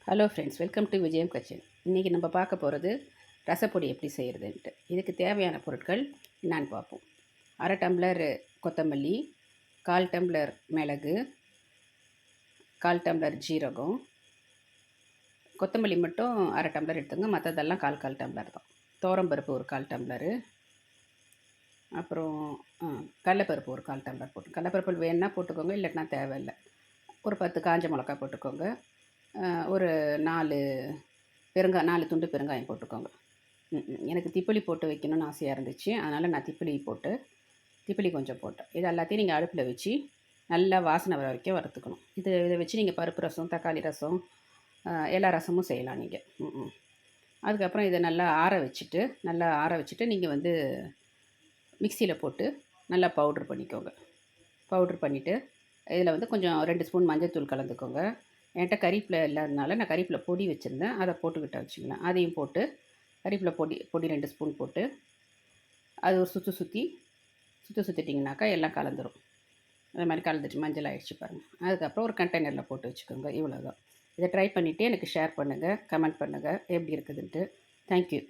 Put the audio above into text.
Hello friends, welcome to விஜயம் kitchen. இன்றைக்கி நம்ம பார்க்க போகிறது ரசப்பொடி எப்படி செய்கிறதுன்ட்டு. இதுக்கு தேவையான பொருட்கள் என்னான்னு பார்ப்போம். 1/2 டம்ளர் கொத்தமல்லி, 1/4 டம்ளர் மிளகு, 1/4 டம்ளர் ஜீரகம். கொத்தமல்லி மட்டும் 1/2 டம்ளர் எடுத்துங்க, மற்றதெல்லாம் 1/4 டம்ளர் தான். துவரம்பருப்பு ஒரு 1/4 டம்ளரு, அப்புறம் கடலைப்பருப்பு ஒரு 1/4 டம்ளர் போட்டு, கடலைப்பருப்பு வேணுன்னா போட்டுக்கோங்க, இல்லைன்னா தேவையில்லை. ஒரு 10 காஞ்ச மிளகா போட்டுக்கோங்க. ஒரு 4 4 துண்டு பெருங்காயம் போட்டுக்கோங்க. எனக்கு திப்பிலி போட்டு வைக்கணும்னு ஆசையாக இருந்துச்சு, அதனால் நான் திப்பிலி கொஞ்சம் போட்டேன். இது எல்லாத்தையும் நீங்கள் அடுப்பில் வச்சு நல்லா வாசனை வர வரைக்கும் வறுத்துக்கணும். இதை வச்சு நீங்கள் பருப்பு ரசம், தக்காளி ரசம், எல்லா ரசமும் செய்யலாம் நீங்கள். அதுக்கப்புறம் இதை நல்லா ஆற வச்சுட்டு நீங்கள் வந்து மிக்சியில் போட்டு நல்லா பவுட்ரு பண்ணிக்கோங்க. பவுட்ரு பண்ணிவிட்டு இதில் வந்து கொஞ்சம் 2 ஸ்பூன் மஞ்சள்தூள் கலந்துக்கோங்க. என்கிட்ட கறிவேப்பிலை இல்லாதனால நான் கறிவேப்பிலை பொடி வச்சுருந்தேன், அதை போட்டுக்கிட்ட வச்சுக்கலாம். அதையும் போட்டு கறிவேப்பிலை பொடி 2 ஸ்பூன் போட்டு அது ஒரு சுற்றிட்டிங்கனாக்கா எல்லாம் கலந்துரும். அது மாதிரி கலந்துட்டு மஞ்சள் ஆகிடுச்சு பாருங்கள். அதுக்கப்புறம் ஒரு கண்டெய்னரில் போட்டு வச்சுக்கோங்க. இவ்வளோ தான். இதை ட்ரை பண்ணிவிட்டு எனக்கு ஷேர் பண்ணுங்கள், கமெண்ட் பண்ணுங்கள் எப்படி இருக்குதுன்ட்டு. தேங்க்யூ.